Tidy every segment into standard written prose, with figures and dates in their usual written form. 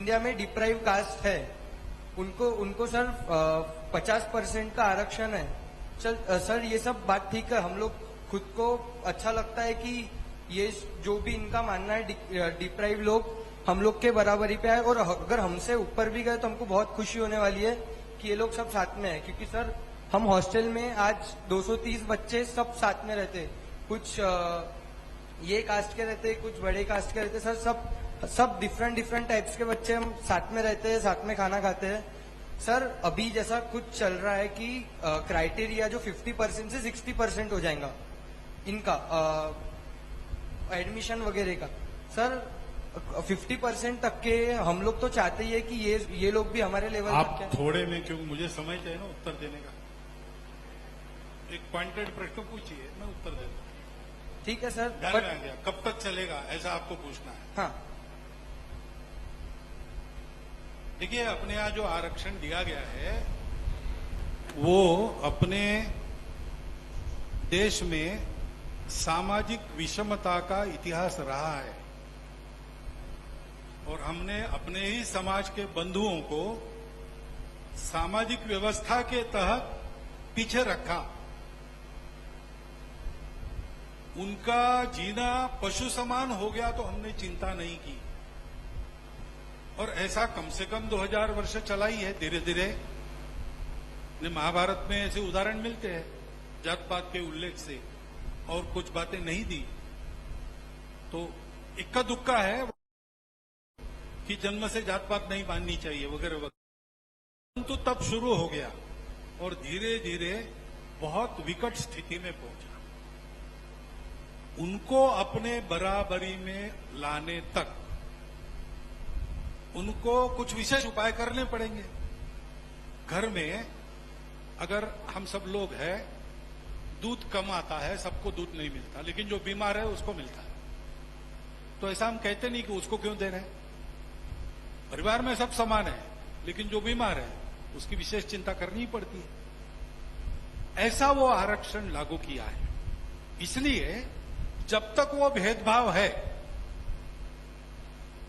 India में deprive cast है, उनको उनको सर 50% का आरक्षण है। सर ये सब बात ठीक है, हम लोग खुद को अच्छा लगता है कि ये जो भी इनका मानना है डिप्राइव लोग हम लोग के बराबरी पे आए, और अगर हमसे ऊपर भी गए तो हमको बहुत खुशी होने वाली है कि ये लोग सब साथ में है। क्योंकि सर हम हॉस्टल में आज 230 बच्चे सब साथ में रहते, कुछ ये कास्ट के रहते, कुछ बड़े कास्ट के रहते, सर सब डिफरेंट टाइप्स के बच्चे हम साथ में रहते हैं, साथ में खाना खाते हैं। सर अभी जैसा कुछ चल रहा है कि क्राइटेरिया जो 50% से 60% हो जाएगा इनका एडमिशन वगैरह का। सर 50% तक के हम लोग तो चाहते ही है कि ये लोग भी हमारे लेवल आप तक थोड़े में, क्यों मुझे समय चाहिए ना उत्तर देने का। एक पॉइंटेड प्रश्न पूछिए, मैं उत्तर देता हूं। ठीक है सर। ध्यान में आ गया, कब तक चलेगा ऐसा आपको पूछना है। हाँ देखिए, अपने यहाँ जो आरक्षण दिया गया है वो अपने देश में सामाजिक विषमता का इतिहास रहा है, और हमने अपने ही समाज के बंधुओं को सामाजिक व्यवस्था के तहत पीछे रखा। उनका जीना पशु समान हो गया तो हमने चिंता नहीं की, और ऐसा कम से कम 2000 वर्ष चला ही है। धीरे धीरे महाभारत में ऐसे उदाहरण मिलते हैं जात पात के उल्लेख से, और कुछ बातें नहीं दी तो इक्का दुक्का है कि जन्म से जात पात नहीं माननी चाहिए वगैरह वगैरह, परंतु तब शुरू हो गया और धीरे धीरे बहुत विकट स्थिति में पहुंचा। उनको अपने बराबरी में लाने तक उनको कुछ विशेष उपाय करने पड़ेंगे। घर में अगर हम सब लोग हैं, दूध कम आता है, सबको दूध नहीं मिलता, लेकिन जो बीमार है उसको मिलता है, तो ऐसा हम कहते नहीं कि उसको क्यों दे रहे हैं। परिवार में सब समान है, लेकिन जो बीमार है उसकी विशेष चिंता करनी पड़ती है। ऐसा वो आरक्षण लागू किया है। इसलिए जब तक वो भेदभाव है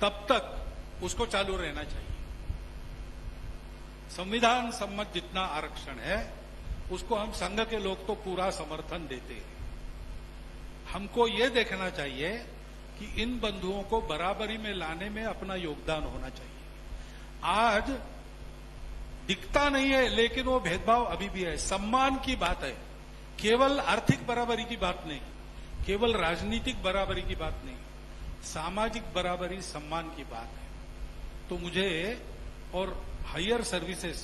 तब तक उसको चालू रहना चाहिए। संविधान सम्मत जितना आरक्षण है उसको हम संघ के लोग तो पूरा समर्थन देते हैं। हमको ये देखना चाहिए कि इन बंधुओं को बराबरी में लाने में अपना योगदान होना चाहिए। आज दिखता नहीं है, लेकिन वो भेदभाव अभी भी है। सम्मान की बात है, केवल आर्थिक बराबरी की बात नहीं, केवल राजनीतिक बराबरी की बात नहीं, सामाजिक बराबरी, सम्मान की बात है। तो मुझे और हायर सर्विसेज,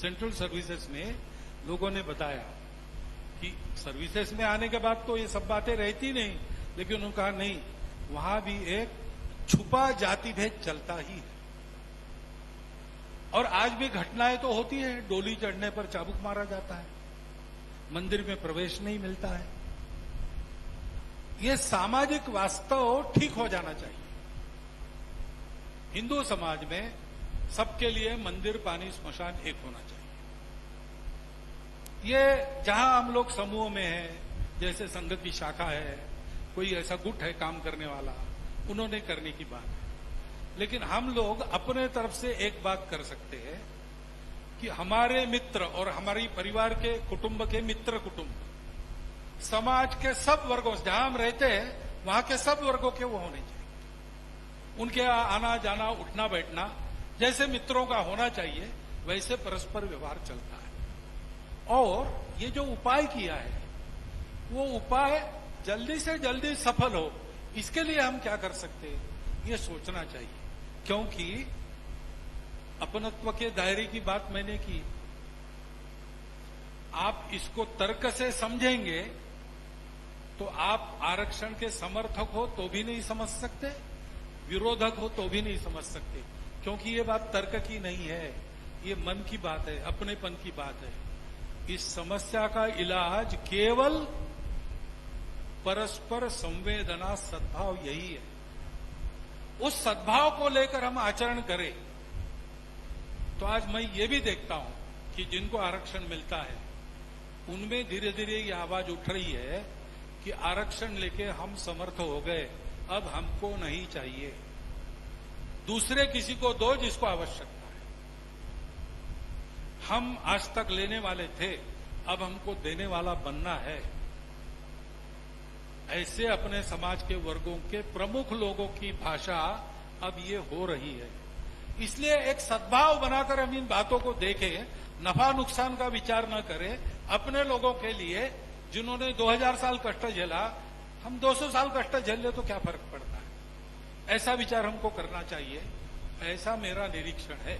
सेंट्रल सर्विसेज में लोगों ने बताया कि सर्विसेज में आने के बाद तो ये सब बातें रहती नहीं, लेकिन उन्होंने कहा नहीं, वहां भी एक छुपा जाति भेद चलता ही है। और आज भी घटनाएं तो होती है, डोली चढ़ने पर चाबुक मारा जाता है, मंदिर में प्रवेश नहीं मिलता है। ये सामाजिक वास्तव ठीक हो जाना चाहिए। हिंदू समाज में सबके लिए मंदिर, पानी, स्मशान एक होना चाहिए। ये जहां हम लोग समूह में हैं, जैसे संघ की शाखा है, कोई ऐसा गुट है काम करने वाला, उन्होंने करने की बात है। लेकिन हम लोग अपने तरफ से एक बात कर सकते हैं कि हमारे मित्र और हमारी परिवार के कुटुंब के मित्र कुटुंब, समाज के सब वर्गों, जहां हम रहते हैं वहां के सब वर्गों के वो होने चाहिए। उनके आना जाना, उठना बैठना जैसे मित्रों का होना चाहिए, वैसे परस्पर व्यवहार चलता है। और ये जो उपाय किया है वो उपाय जल्दी से जल्दी सफल हो, इसके लिए हम क्या कर सकते हैं ये सोचना चाहिए। क्योंकि अपनत्व के दायरे की बात मैंने की, आप इसको तर्क से समझेंगे तो आप आरक्षण के समर्थक हो तो भी नहीं समझ सकते, विरोधक हो तो भी नहीं समझ सकते, क्योंकि ये बात तर्क की नहीं है, ये मन की बात है, अपनेपन की बात है। इस समस्या का इलाज केवल परस्पर संवेदना, सद्भाव, यही है। उस सद्भाव को लेकर हम आचरण करें तो आज मैं ये भी देखता हूं कि जिनको आरक्षण मिलता है उनमें धीरे धीरे ये आवाज उठ रही है कि आरक्षण लेके हम समर्थ हो गए, अब हमको नहीं चाहिए। दूसरे किसी को दो जिसको आवश्यकता है। हम आज तक लेने वाले थे, अब हमको देने वाला बनना है। ऐसे अपने समाज के वर्गों के प्रमुख लोगों की भाषा अब ये हो रही है। इसलिए एक सद्भाव बनाकर हम इन बातों को देखें, नफा नुकसान का विचार न करें। अपने लोगों के लिए जिन्होंने 2000 साल कष्ट झेला, हम 200 साल कष्ट झेल ले तो क्या फर्क पड़ता है, ऐसा विचार हमको करना चाहिए। ऐसा मेरा निरीक्षण है।